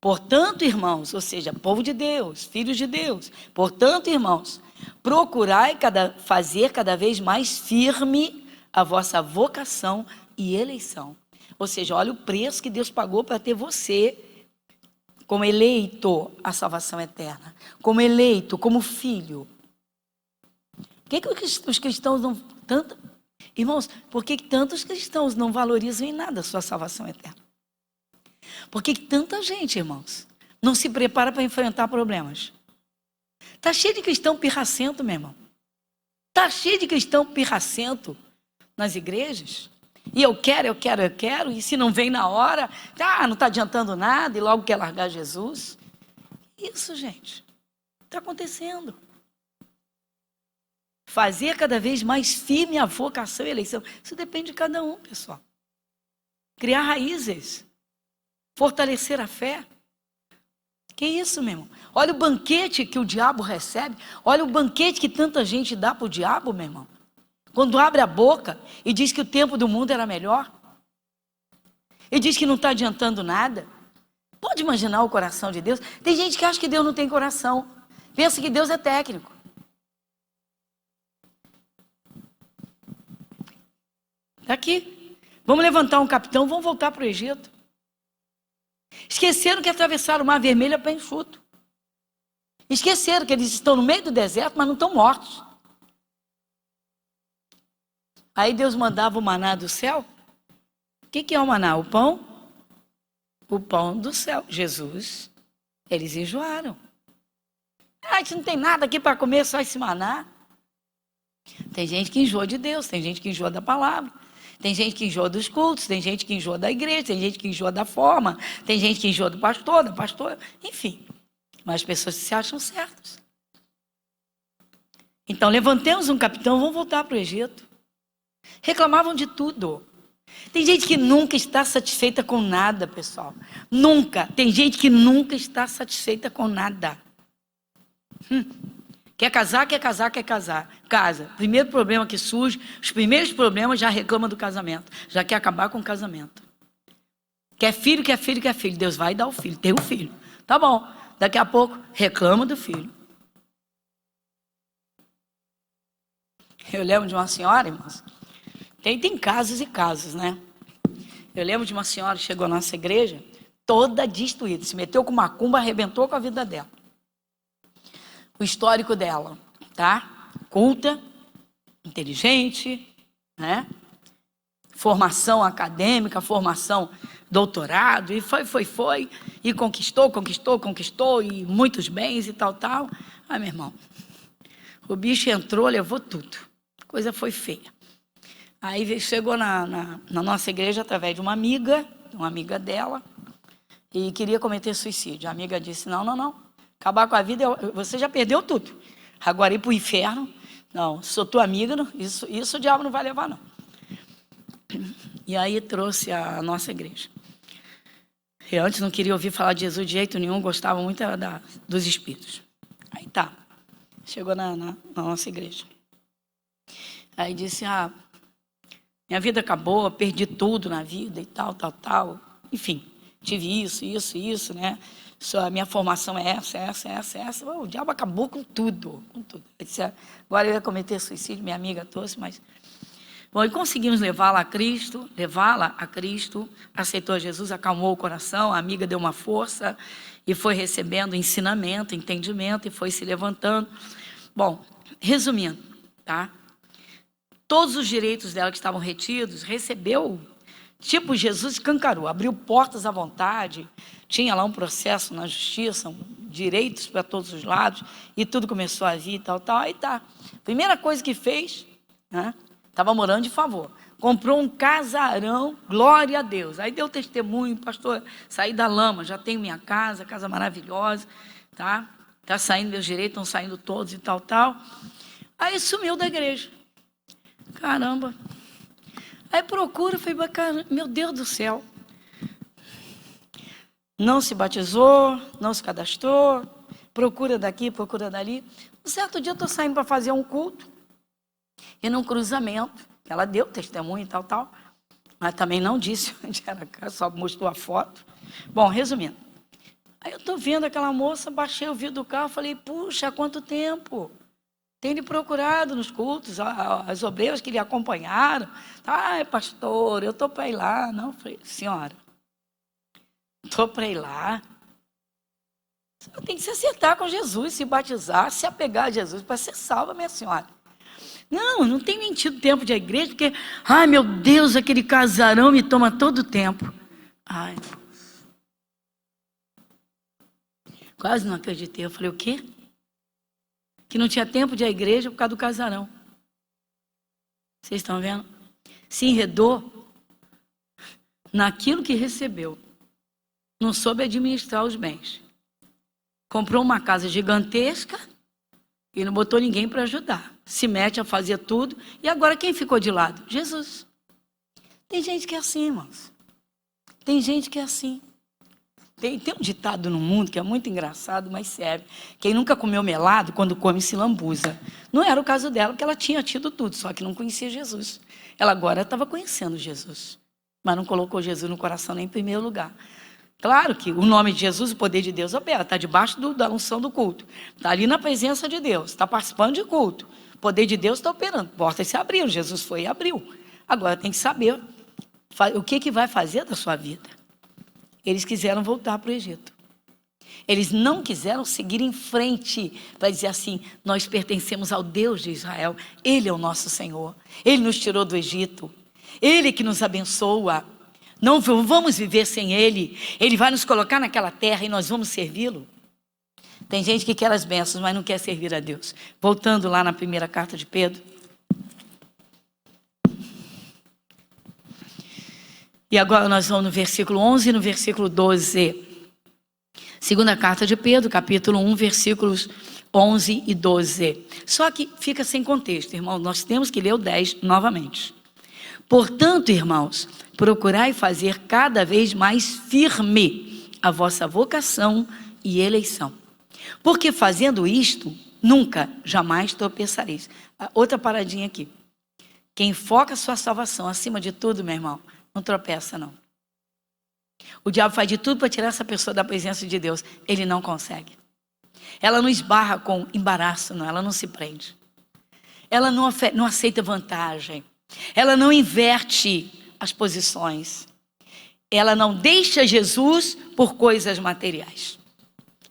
Portanto, irmãos, ou seja, povo de Deus, filhos de Deus, portanto, irmãos, procurai fazer cada vez mais firme a vossa vocação e eleição. Ou seja, olha o preço que Deus pagou para ter você como eleito à salvação eterna, como eleito, como filho. Por que os cristãos não... Irmãos, por que tantos cristãos não valorizam em nada a sua salvação eterna? Por que tanta gente, irmãos, não se prepara para enfrentar problemas? Está cheio de cristão pirracento, meu irmão. Está cheio de cristão pirracento nas igrejas. E eu quero, e se não vem na hora, não está adiantando nada, e logo quer largar Jesus. Isso, gente, está acontecendo. Fazer cada vez mais firme a vocação e a eleição. Isso depende de cada um, pessoal. Criar raízes. Fortalecer a fé. Que isso, meu irmão? Olha o banquete que o diabo recebe. Olha o banquete que tanta gente dá para o diabo, meu irmão. Quando abre a boca e diz que o tempo do mundo era melhor. E diz que não está adiantando nada. Pode imaginar o coração de Deus? Tem gente que acha que Deus não tem coração. Pensa que Deus é técnico. Aqui, vamos levantar um capitão, vamos voltar para o Egito. Esqueceram que atravessaram o Mar Vermelho a pé enxuto. Esqueceram que eles estão no meio do deserto, mas não estão mortos. Aí Deus mandava o maná do céu. O que é o maná? O pão? O pão do céu. Jesus. Eles enjoaram. A gente não tem nada aqui para comer, só esse maná. Tem gente que enjoa de Deus, tem gente que enjoa da palavra. Tem gente que enjoa dos cultos, tem gente que enjoa da igreja, tem gente que enjoa da forma, tem gente que enjoa do pastor, da pastora, enfim. Mas as pessoas se acham certas. Então, levantemos um capitão, vamos voltar para o Egito. Reclamavam de tudo. Tem gente que nunca está satisfeita com nada, pessoal. Nunca. Tem gente que nunca está satisfeita com nada. Quer casar, quer casar, quer casar. Casa. Primeiro problema que surge, os primeiros problemas já reclama do casamento. Já quer acabar com o casamento. Quer filho, quer filho, quer filho. Deus vai dar o filho. Tem o filho. Tá bom. Daqui a pouco, reclama do filho. Eu lembro de uma senhora, irmãos. Tem casos e casos, né? Eu lembro de uma senhora que chegou à nossa igreja, toda destruída. Se meteu com macumba, arrebentou com a vida dela. O histórico dela, tá? Culta, inteligente, né? Formação acadêmica, formação doutorado, e foi, e conquistou, e muitos bens e tal. Ai, meu irmão, o bicho entrou, levou tudo. A coisa foi feia. Aí chegou na nossa igreja através de uma amiga dela, e queria cometer suicídio. A amiga disse, não. Acabar com a vida, você já perdeu tudo. Agora ir para o inferno, não, sou tua amiga, não, isso o diabo não vai levar, não. E aí trouxe a nossa igreja. Eu antes não queria ouvir falar de Jesus de jeito nenhum, gostava muito dos espíritos. Aí tá, chegou na nossa igreja. Aí disse, minha vida acabou, perdi tudo na vida e tal. Enfim, tive isso, né? A minha formação é essa. O diabo acabou com tudo. Eu disse, agora eu ia cometer suicídio, minha amiga trouxe, mas... Bom, e conseguimos levá-la a Cristo, aceitou Jesus, acalmou o coração, a amiga deu uma força e foi recebendo ensinamento, entendimento e foi se levantando. Bom, resumindo, tá? Todos os direitos dela que estavam retidos, recebeu... Tipo, Jesus escancarou, abriu portas à vontade, tinha lá um processo na justiça, direitos para todos os lados, e tudo começou a vir e tal. Aí tá. Primeira coisa que fez, né? Estava morando de favor. comprou um casarão, glória a Deus. Aí deu testemunho, pastor, saí da lama, já tenho minha casa maravilhosa, tá? Tá saindo meus direitos, estão saindo todos e tal. Aí sumiu da igreja. Caramba. Aí procura, falei, meu Deus do céu. Não se batizou, não se cadastrou, procura daqui, procura dali. Um certo dia eu estou saindo para fazer um culto, e num cruzamento, ela deu testemunho e tal, mas também não disse onde era, só mostrou a foto. Bom, resumindo, aí eu estou vendo aquela moça, baixei o vidro do carro, falei, puxa, há quanto tempo? Tem lhe procurado nos cultos, as obreiras que lhe acompanharam. Ai, pastor, eu estou para ir lá. Não, falei, senhora, estou para ir lá. Você tem que se acertar com Jesus, se batizar, se apegar a Jesus para ser salva, minha senhora. Não tem nem tido tempo de igreja, porque, ai meu Deus, aquele casarão me toma todo o tempo. Ai, quase não acreditei. Eu falei, o quê? Que não tinha tempo de ir à igreja por causa do casarão. Vocês estão vendo? Se enredou naquilo que recebeu. Não soube administrar os bens. Comprou uma casa gigantesca e não botou ninguém para ajudar. Se mete a fazer tudo. E agora quem ficou de lado? Jesus. Tem gente que é assim, irmãos. Tem gente que é assim. Tem um ditado no mundo que é muito engraçado, mas serve. Quem nunca comeu melado, quando come se lambuza. Não era o caso dela, porque ela tinha tido tudo, só que não conhecia Jesus. Ela agora estava conhecendo Jesus, mas não colocou Jesus no coração nem em primeiro lugar. Claro que o nome de Jesus, o poder de Deus opera, está debaixo da unção do culto. Está ali na presença de Deus, está participando de culto. O poder de Deus está operando, portas se abriram, Jesus foi e abriu. Agora tem que saber o que vai fazer da sua vida. Eles quiseram voltar para o Egito. Eles não quiseram seguir em frente para dizer assim, nós pertencemos ao Deus de Israel. Ele é o nosso Senhor. Ele nos tirou do Egito. Ele que nos abençoa. Não vamos viver sem Ele. Ele vai nos colocar naquela terra e nós vamos servi-lo. Tem gente que quer as bênçãos, mas não quer servir a Deus. Voltando lá na primeira carta de Pedro. E agora nós vamos no versículo 11 e no versículo 12. Segunda carta de Pedro, capítulo 1, versículos 11 e 12. Só que fica sem contexto, irmão. Nós temos que ler o 10 novamente. Portanto, irmãos, procurai fazer cada vez mais firme a vossa vocação e eleição. Porque fazendo isto, nunca, jamais tropeçareis. Outra paradinha aqui. Quem foca a sua salvação acima de tudo, meu irmão, não tropeça, não. O diabo faz de tudo para tirar essa pessoa da presença de Deus. Ele não consegue. Ela não esbarra com embaraço, não. Ela não se prende. Ela não aceita vantagem. Ela não inverte as posições. Ela não deixa Jesus por coisas materiais.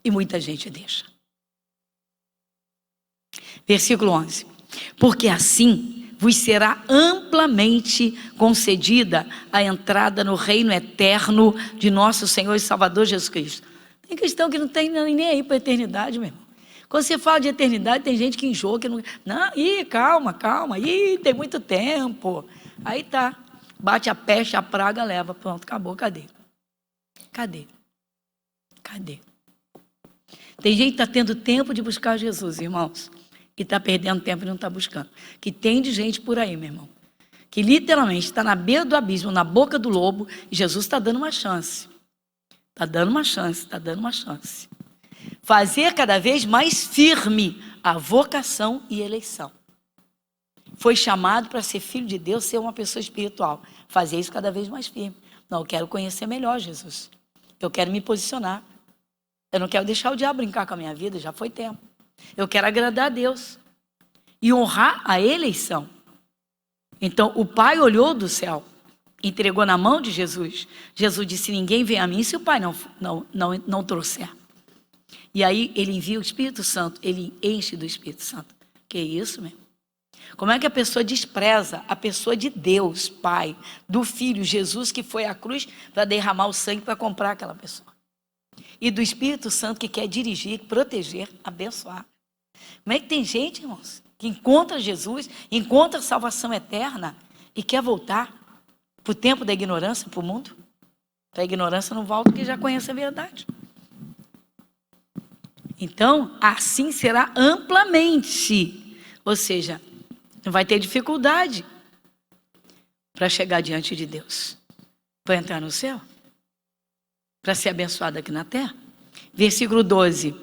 E muita gente deixa. Versículo 11. Porque assim vos será amplamente concedida a entrada no reino eterno de nosso Senhor e Salvador Jesus Cristo. Tem cristão que não tem nem aí para a eternidade, meu irmão. Quando você fala de eternidade, tem gente que enjoa, que não... calma, tem muito tempo. Aí tá, bate a peste, a praga, leva, pronto, acabou, cadê? Tem gente que está tendo tempo de buscar Jesus, irmãos. E está perdendo tempo e não está buscando. Que tem de gente por aí, meu irmão. Que literalmente está na beira do abismo, na boca do lobo, e Jesus está dando uma chance. Está dando uma chance. Fazer cada vez mais firme a vocação e eleição. Foi chamado para ser filho de Deus, ser uma pessoa espiritual. Fazer isso cada vez mais firme. Não, eu quero conhecer melhor Jesus. Eu quero me posicionar. Eu não quero deixar o diabo brincar com a minha vida, já foi tempo. Eu quero agradar a Deus e honrar a eleição. Então o Pai olhou do céu, entregou na mão de Jesus. Jesus disse, ninguém vem a mim se o Pai não trouxer. E aí ele envia o Espírito Santo, ele enche do Espírito Santo. Que isso, meu? Como é que a pessoa despreza a pessoa de Deus, Pai, do Filho, Jesus, que foi à cruz para derramar o sangue para comprar aquela pessoa. E do Espírito Santo que quer dirigir, proteger, abençoar. Como é que tem gente, irmãos, que encontra Jesus, encontra a salvação eterna e quer voltar para o tempo da ignorância, para o mundo. Para a ignorância não volta, porque já conhece a verdade. Então, assim será amplamente. Ou seja, não vai ter dificuldade para chegar diante de Deus. Para entrar no céu. Para ser abençoado aqui na terra. Versículo 12.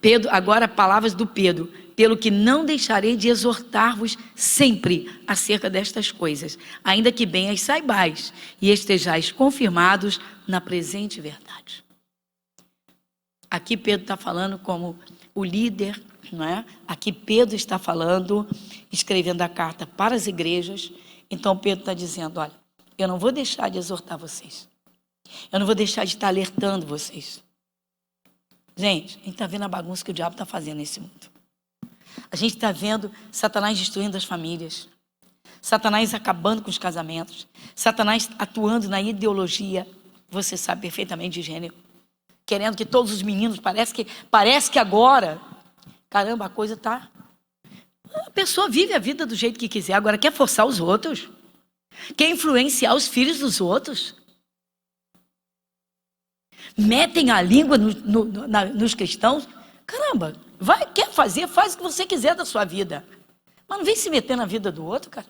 Pedro, agora palavras do Pedro. Pelo que não deixarei de exortar-vos sempre acerca destas coisas, ainda que bem as saibais e estejais confirmados na presente verdade. Aqui Pedro está falando como o líder, não é? Aqui Pedro está falando, escrevendo a carta para as igrejas. Então Pedro está dizendo, olha, eu não vou deixar de exortar vocês. Eu não vou deixar de estar alertando vocês. Gente, a gente está vendo a bagunça que o diabo está fazendo nesse mundo. A gente está vendo Satanás destruindo as famílias. Satanás acabando com os casamentos. Satanás atuando na ideologia, você sabe perfeitamente, de gênero. Querendo que todos os meninos, parece que agora, caramba, a coisa está... A pessoa vive a vida do jeito que quiser, agora quer forçar os outros. Quer influenciar os filhos dos outros. Metem a língua nos cristãos. Caramba, quer fazer, faz o que você quiser da sua vida. Mas não vem se meter na vida do outro, cara.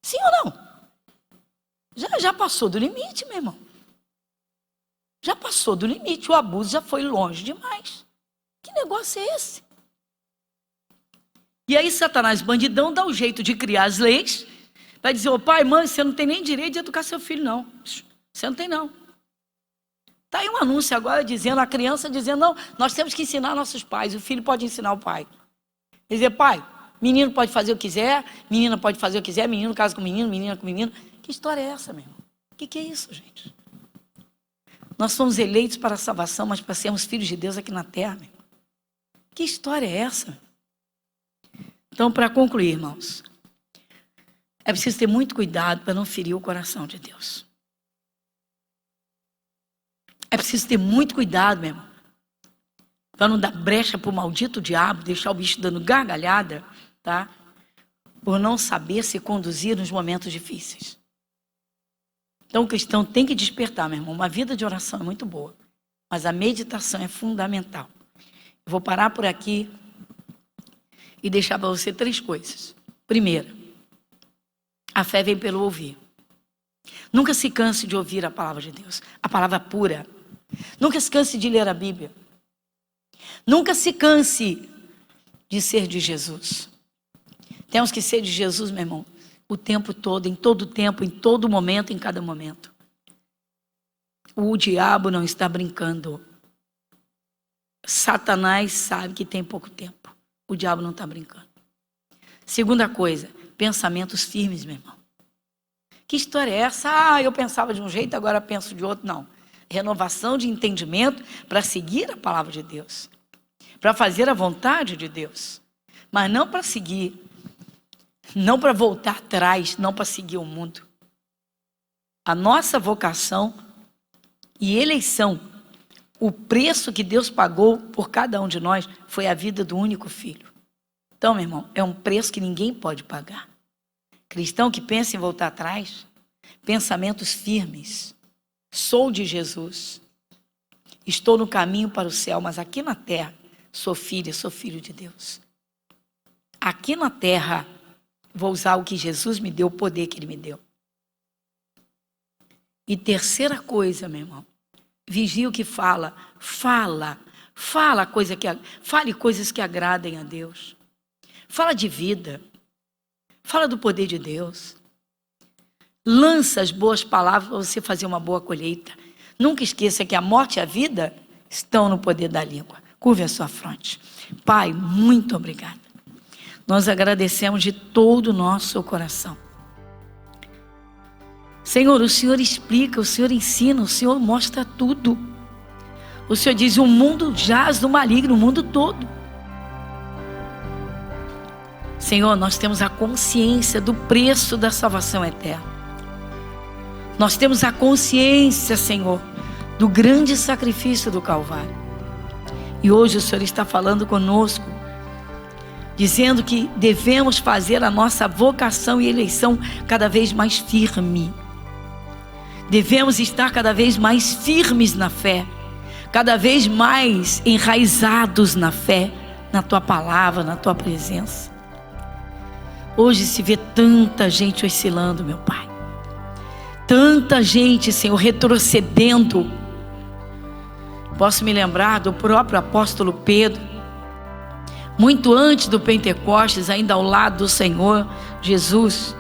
Sim ou não? Já passou do limite, meu irmão. Já passou do limite, o abuso já foi longe demais. Que negócio é esse? E aí Satanás, bandidão, dá um jeito de criar as leis, vai dizer, ô pai, mãe, você não tem nem direito de educar seu filho, não. Você não tem, não. Está aí um anúncio agora dizendo, a criança dizendo, não, nós temos que ensinar nossos pais, o filho pode ensinar o pai. Quer dizer, pai, menino pode fazer o que quiser, menina pode fazer o que quiser, menino casa com menino, menina com menino. Que história é essa, meu irmão? O que é isso, gente? Nós somos eleitos para a salvação, mas para sermos filhos de Deus aqui na terra, meu irmão. Que história é essa? Então, para concluir, irmãos, é preciso ter muito cuidado para não ferir o coração de Deus. É preciso ter muito cuidado, meu irmão, para não dar brecha para o maldito diabo, deixar o bicho dando gargalhada, tá? Por não saber se conduzir nos momentos difíceis. Então o cristão tem que despertar, meu irmão. Uma vida de oração é muito boa, mas a meditação é fundamental. Eu vou parar por aqui e deixar para você 3 coisas. Primeira, a fé vem pelo ouvir. Nunca se canse de ouvir a palavra de Deus, a palavra pura. Nunca se canse de ler a Bíblia. Nunca se canse de ser de Jesus. Temos que ser de Jesus, meu irmão, o tempo todo, em todo tempo, em todo momento, em cada momento. O diabo não está brincando. Satanás sabe que tem pouco tempo. O diabo não está brincando. Segunda coisa, pensamentos firmes, meu irmão. Que história é essa? Eu pensava de um jeito, agora penso de outro. Não. Renovação de entendimento para seguir a palavra de Deus. Para fazer a vontade de Deus. Mas não para seguir. Não para voltar atrás, não para seguir o mundo. A nossa vocação e eleição, o preço que Deus pagou por cada um de nós foi a vida do único filho. Então, meu irmão, é um preço que ninguém pode pagar. Cristão que pensa em voltar atrás, pensamentos firmes. Sou de Jesus. Estou no caminho para o céu, mas aqui na terra sou filha, sou filho de Deus. Aqui na terra vou usar o que Jesus me deu, o poder que Ele me deu. E terceira coisa, meu irmão, vigia o que fala. Fale coisas que agradem a Deus. Fala de vida. Fala do poder de Deus. Lança as boas palavras para você fazer uma boa colheita. Nunca esqueça que a morte e a vida estão no poder da língua. Curve a sua fronte. Pai, muito obrigada. Nós agradecemos de todo o nosso coração. Senhor, o Senhor explica, o Senhor ensina, o Senhor mostra tudo. O Senhor diz, o mundo jaz do maligno, o mundo todo. Senhor, nós temos a consciência do preço da salvação eterna. Nós temos a consciência, Senhor, do grande sacrifício do Calvário. E hoje o Senhor está falando conosco dizendo que devemos fazer a nossa vocação e eleição cada vez mais firme. Devemos estar cada vez mais firmes na fé, cada vez mais enraizados na fé, na tua palavra, na tua presença. Hoje se vê tanta gente oscilando, meu Pai. Tanta gente, Senhor, retrocedendo. Posso me lembrar do próprio apóstolo Pedro, muito antes do Pentecostes, ainda ao lado do Senhor Jesus,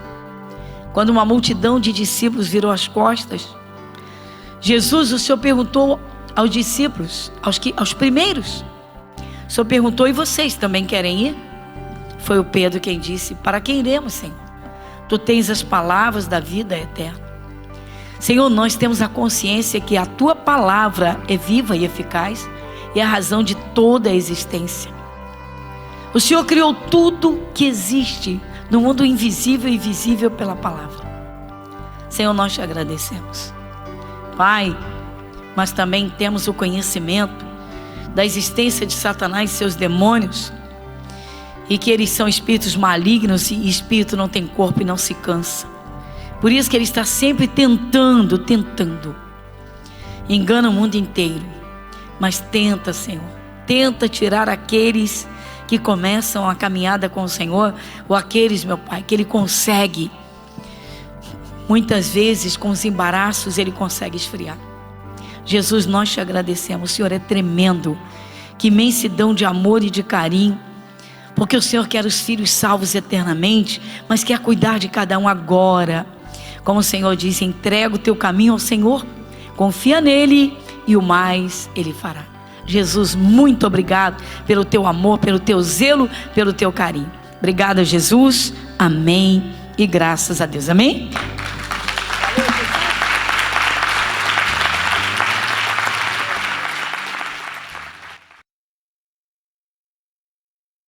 quando uma multidão de discípulos virou as costas, Jesus, o Senhor perguntou aos discípulos, aos primeiros, o Senhor perguntou: e vocês também querem ir? Foi o Pedro quem disse: para quem iremos, Senhor? Tu tens as palavras da vida eterna. Senhor, nós temos a consciência que a tua palavra é viva e eficaz e é a razão de toda a existência. O Senhor criou tudo que existe no mundo invisível e visível pela palavra. Senhor, nós te agradecemos, Pai, mas também temos o conhecimento da existência de Satanás e seus demônios, e que eles são espíritos malignos, e espírito não tem corpo e não se cansa. Por isso que ele está sempre tentando, engana o mundo inteiro, mas tenta, Senhor, tenta tirar aqueles que começam a caminhada com o Senhor, ou aqueles, meu Pai, que ele consegue, muitas vezes com os embaraços ele consegue esfriar. Jesus, nós te agradecemos, o Senhor é tremendo, que imensidão de amor e de carinho, porque o Senhor quer os filhos salvos eternamente, mas quer cuidar de cada um agora. Como o Senhor diz: entrega o teu caminho ao Senhor, confia nele e o mais ele fará. Jesus, muito obrigado pelo teu amor, pelo teu zelo, pelo teu carinho. Obrigada, Jesus. Amém e graças a Deus. Amém.